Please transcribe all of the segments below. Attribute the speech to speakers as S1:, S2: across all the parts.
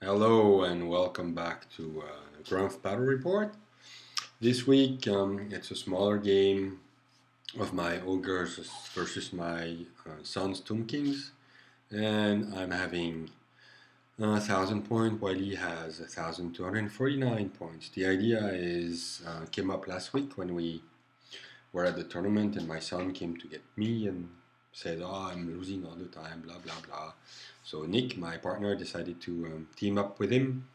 S1: Hello and welcome back to Grump Battle Report. This week it's a smaller game of my Ogres versus my son's Tomb Kings, and I'm having 1,000 points while he has 1,249 points. The idea is came up last week when we were at the tournament and my son came to get me and said, "Oh, I'm losing all the time, blah blah blah." So Nick, my partner, decided to team up with him,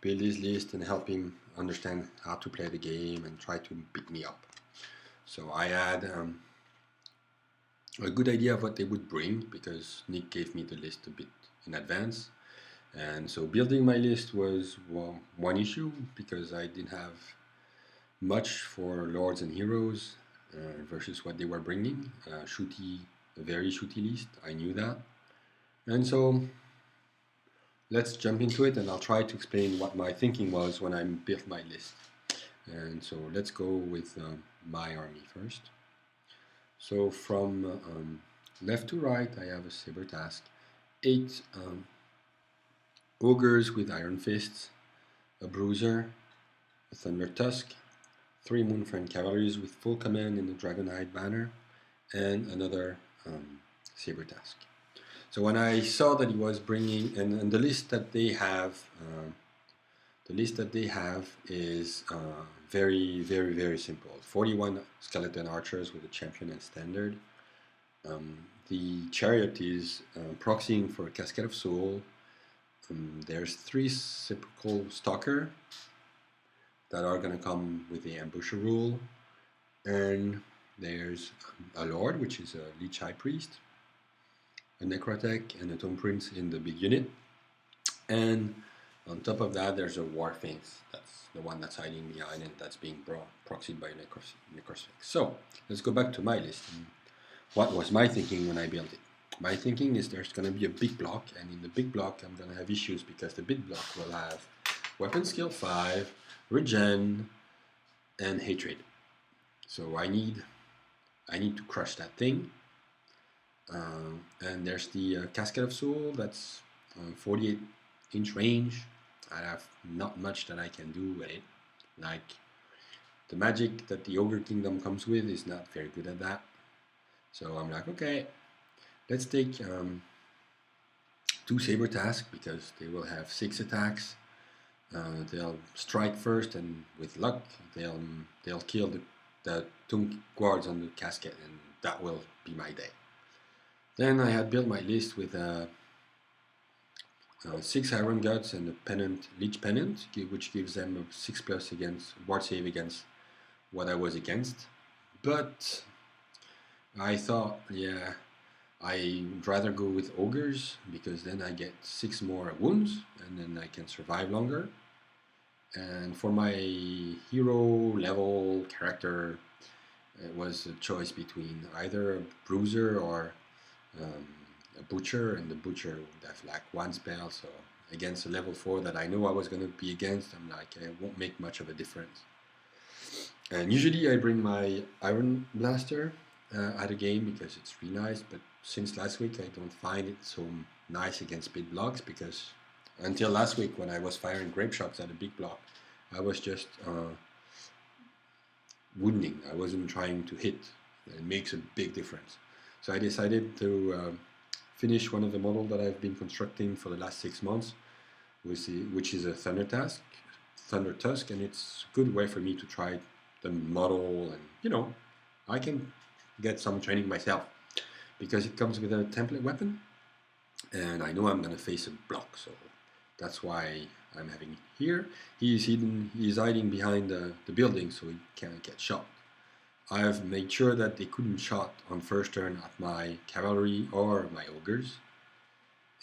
S1: build his list, and help him understand how to play the game and try to beat me up. So I had a good idea of what they would bring because Nick gave me the list a bit in advance. And so building my list was one issue because I didn't have much for lords and heroes versus what they were bringing. A very shooty list. I knew that, and so let's jump into it, and I'll try to explain what my thinking was when I built my list. And so let's go with my army first. So from left to right, I have a saber task, 8 ogres with iron fists, a bruiser, a thunder tusk, 3 moonfriend cavalries with full command in the dragonhide banner, and another saber task. So when I saw that he was bringing, and the list that they have, is very simple. 41 skeleton archers with a champion and standard. The chariot is proxying for a cascade of soul. There's 3 sepulchral stalker that are going to come with the ambusher rule, and there's a lord, which is a leech high priest, a necrotech, and a tomb prince in the big unit, and on top of that there's a war sphinx. That's the one that's hiding behind and that's being proxied by necrosphinx. So let's go back to my list. What was my thinking when I built it? My thinking is there's going to be a big block, and in the big block I'm going to have issues because the big block will have weapon skill 5, regen, and hatred. So I need to crush that thing. And there's the Cascade of Soul, that's 48-inch range. I have not much that I can do with it. Like, the magic that the Ogre Kingdom comes with is not very good at that. So I'm like, okay, let's take 2 Saber Tasks because they will have 6 attacks. They'll strike first, and with luck, they'll kill the Tomb Guards on the Cascade, and that will be my day. Then I had built my list with 6 Iron Guts and a Pennant, Leech Pennant, which gives them a 6+ against ward save against what I was against. But I thought, yeah, I'd rather go with Ogres because then I get 6 more wounds and then I can survive longer. And for my hero level character, it was a choice between either a bruiser or a butcher, and the butcher would have like 1 spell, so against a level 4 that I know I was going to be against, I'm like, it won't make much of a difference. And usually I bring my Iron Blaster at a game because it's really nice, but since last week I don't find it so nice against big blocks, because until last week when I was firing grape shots at a big block, I was just wounding. I wasn't trying to hit. It makes a big difference. So I decided to finish one of the models that I've been constructing for the last 6 months, which is a Thunder Tusk, and it's a good way for me to try the model, and I can get some training myself because it comes with a template weapon, and I know I'm going to face a block, so that's why I'm having it here. He's hiding behind the building, so he can't get shot. I've made sure that they couldn't shot on first turn at my cavalry or my ogres,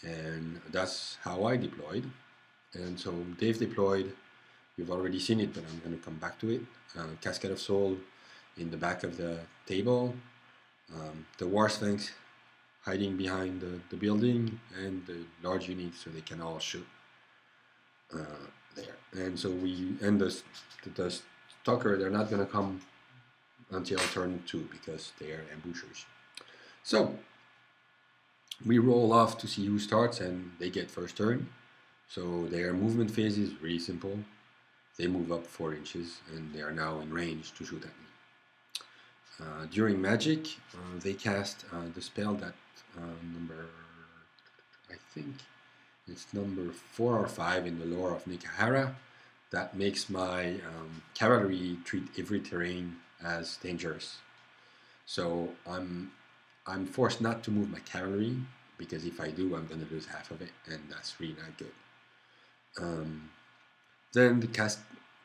S1: and that's how I deployed. And so they've deployed. You've already seen it, but I'm going to come back to it. Cascade of Soul in the back of the table, the War Sphinx hiding behind the building, and the large units so they can all shoot there. And so the Stalker, they're not going to come until turn 2 because they are ambushers. So we roll off to see who starts, and they get first turn. So their movement phase is really simple. They move up 4 inches and they are now in range to shoot at me. During magic, they cast the spell that number, I think it's number 4 or 5 in the lore of Nikahara, that makes my cavalry treat every terrain as dangerous. So I'm forced not to move my cavalry, because if I do, I'm going to lose half of it, and that's really not good. Then the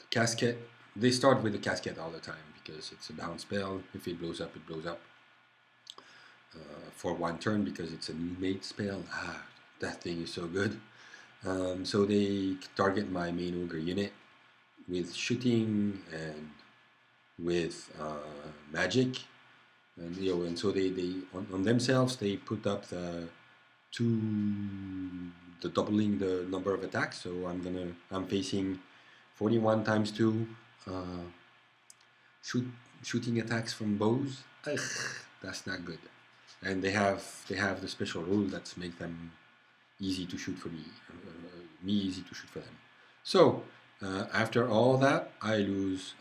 S1: casket, they start with the casket all the time because it's a bound spell. If it blows up, it blows up for 1 turn because it's a new mate spell. That thing is so good. So they target my main ogre unit with shooting and with magic, and so they on themselves they put up the doubling the number of attacks. So I'm facing 41 times 2 shooting attacks from bows. Ugh, that's not good. And they have the special rule that make them easy to shoot for me easy to shoot for them. So after all that, I lose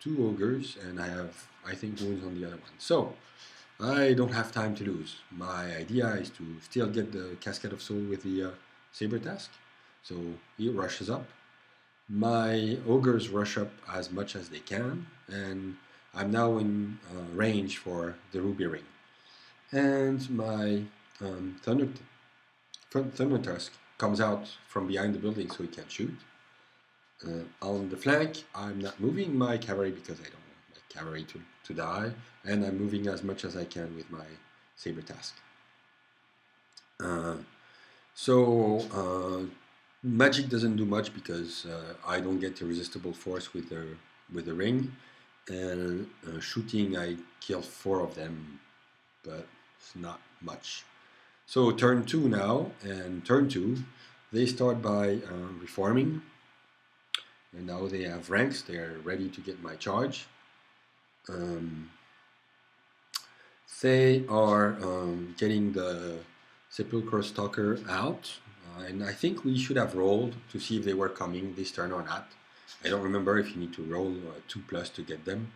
S1: 2 ogres, and I think wounds on the other one. So I don't have time to lose. My idea is to still get the Cascade of Soul with the Saber Task. So he rushes up. My ogres rush up as much as they can, and I'm now in range for the Ruby Ring. And my Thunder Tusk comes out from behind the building so he can shoot. On the flank, I'm not moving my cavalry because I don't want my cavalry to die, and I'm moving as much as I can with my Saber Task. Magic doesn't do much because I don't get irresistible force with the ring, and shooting I kill 4 of them, but it's not much. So turn 2 now, and turn 2 they start by reforming, and now they have ranks. They are ready to get my charge. They are getting the Sepulchral Stalker out, and I think we should have rolled to see if they were coming this turn or not. I don't remember if you need to roll 2+ to get them,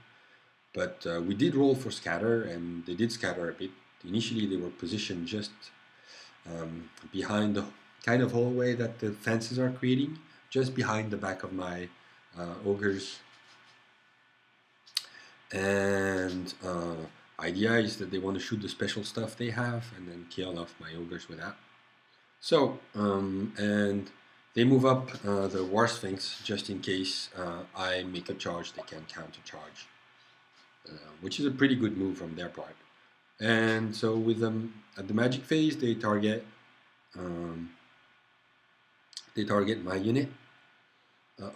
S1: but we did roll for scatter, and they did scatter a bit. Initially they were positioned just behind the kind of hallway that the fences are creating, just behind the back of my ogres. And idea is that they want to shoot the special stuff they have and then kill off my ogres with that. So, and they move up the War Sphinx just in case I make a charge, they can counter charge, which is a pretty good move from their part. And so with them at the magic phase, they target my unit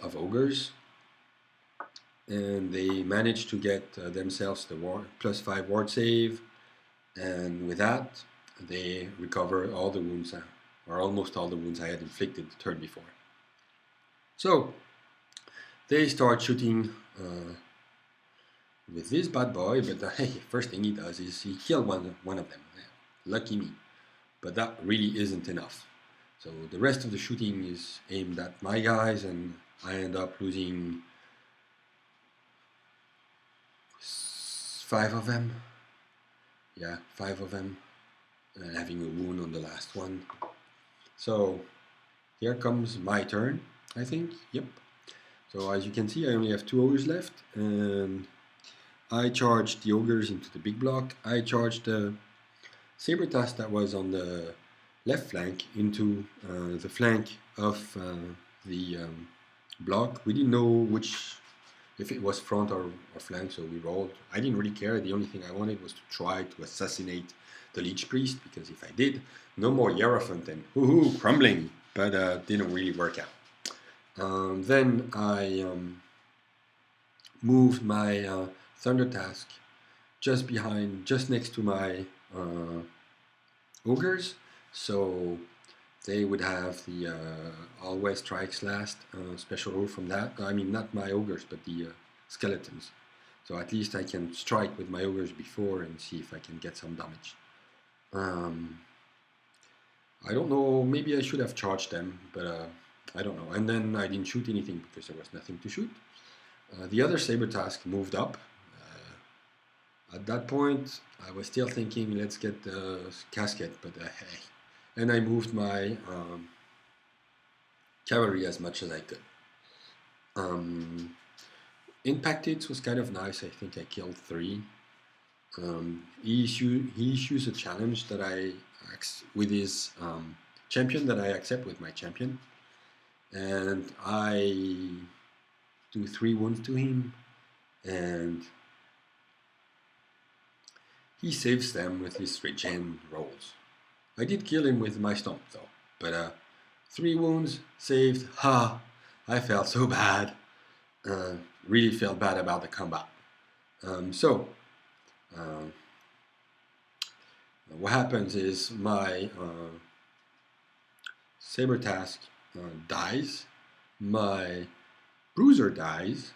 S1: of ogres, and they manage to get themselves the +5 ward save, and with that they recover all the wounds, or almost all the wounds I had inflicted the turn before. So they start shooting with this bad boy, but the first thing he does is he kills one of them. Lucky me, but that really isn't enough. So the rest of the shooting is aimed at my guys, and I end up losing 5 of them. Yeah, 5 of them, and having a wound on the last one. So here comes my turn, I think. Yep. So as you can see, I only have 2 ogres left, and I charged the ogres into the big block. I charged the Saber Task that was on the left flank into the flank of the block. We didn't know if it was front or flank, so we rolled. I didn't really care. The only thing I wanted was to try to assassinate the Lich Priest, because if I did, no more Hierophant and woohoo, crumbling, but didn't really work out. Then I moved my Thunder Task just next to my ogres, so they would have the always strikes last special rule from that. I mean, not my ogres, but the skeletons. So at least I can strike with my ogres before and see if I can get some damage. I don't know, maybe I should have charged them, but I don't know. And then I didn't shoot anything because there was nothing to shoot. The other saber task moved up. At that point, I was still thinking, let's get the casket, but hey. And I moved my cavalry as much as I could. Impact hits was kind of nice. I think I killed 3. He issues a challenge that with his champion that I accept with my champion, and I do 3 wounds to him, and he saves them with his regen rolls. I did kill him with my stomp though, but 3 wounds saved. Ha! I felt so bad. Really felt bad about the combat. What happens is my saber task dies, my bruiser dies.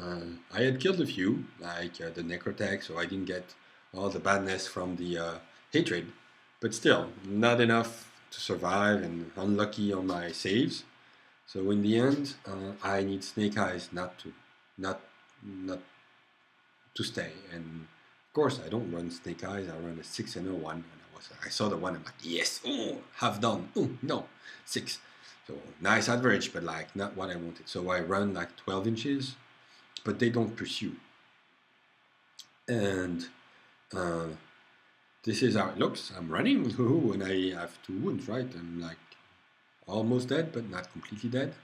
S1: I had killed a few, like the necrotech, so I didn't get all the badness from the hatred, but still not enough to survive and unlucky on my saves. So in the end, I need Snake Eyes not to stay. And of course, I don't run Snake Eyes. I run a 6 and a 1. And I saw the 1. I'm like, yes, oh, have done. Oh no, 6. So nice average, but like not what I wanted. So I run like 12 inches, but they don't pursue. And this is how it looks. I'm running, and I have 2 wounds, right? I'm like almost dead, but not completely dead.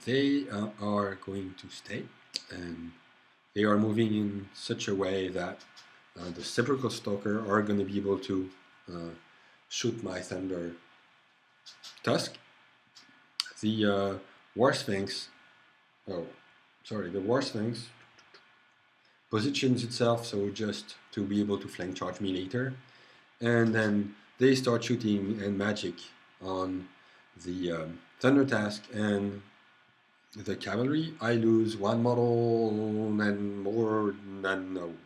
S1: They are going to stay, and they are moving in such a way that the Sepulchral Stalker are going to be able to shoot my Thunder Tusk. The War Sphinx, the War Sphinx positions itself so just to be able to flank charge me later, and then they start shooting and magic on the Thunder Task and the cavalry. I lose 1 model and more than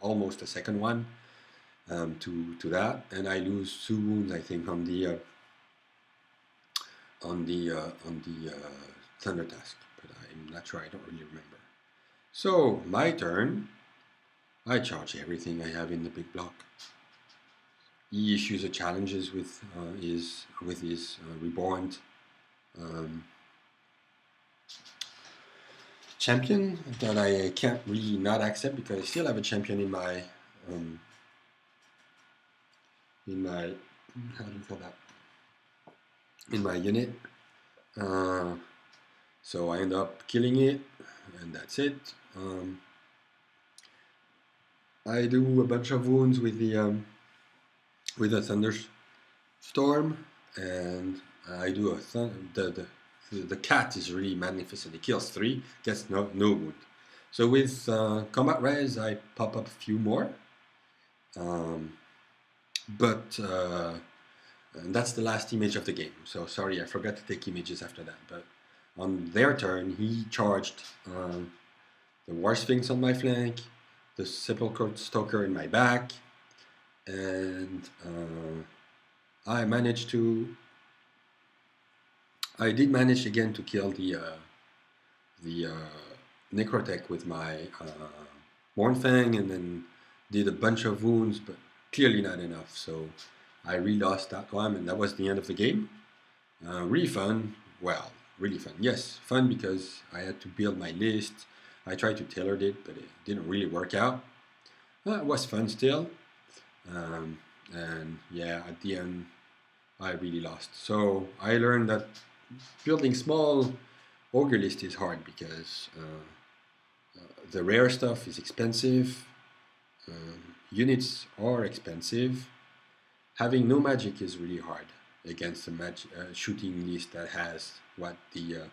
S1: almost a second one to that, and I lose 2 wounds, I think, on the Thunder Task, but I'm not sure. I don't really remember. So my turn. I charge everything I have in the big block. He issues a challenges with his reborn champion that I can't really not accept because I still have a champion in my how do you call that, in my unit. So I end up killing it, and that's it. I do a bunch of wounds with the thunderstorm, and I do the cat is really magnificent. It kills 3, gets no wound. So with combat res, I pop up a few more, but and that's the last image of the game. So sorry, I forgot to take images after that. But on their turn, he charged the War Sphinx on my flank, the Sepulchral Stalker in my back, and I did manage again to kill the Necrotech with my Mornfang, and then did a bunch of wounds, but clearly not enough. So I re-lost that one, and that was the end of the game. Really fun. Well, really fun. Yes, fun because I had to build my list. I tried to tailor it, but it didn't really work out. It was fun still. And yeah, at the end, I really lost. So I learned that building small ogre list is hard because the rare stuff is expensive. Units are expensive. Having no magic is really hard against a shooting list that has what the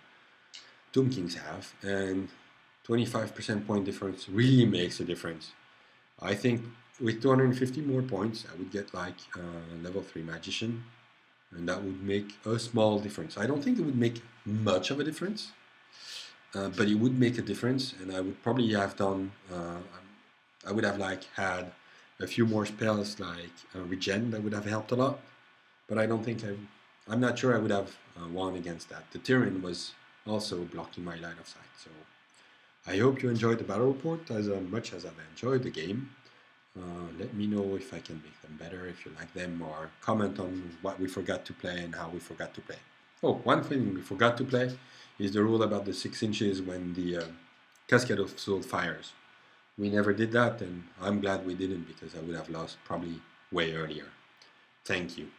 S1: Tomb Kings have, and 25% point difference really makes a difference. I think with 250 more points, I would get like level 3 magician, and that would make a small difference. I don't think it would make much of a difference, but it would make a difference, and I would probably have done, I would have like had a few more spells like regen that would have helped a lot, but I don't think I'm not sure I would have won against that. The Tyrion was also blocking my line of sight. So I hope you enjoyed the battle report as much as I've enjoyed the game. Let me know if I can make them better, if you like them, or comment on what we forgot to play and how we forgot to play. Oh, one thing we forgot to play is the rule about the 6 inches when the Cascade of Soul fires. We never did that, and I'm glad we didn't because I would have lost probably way earlier. Thank you.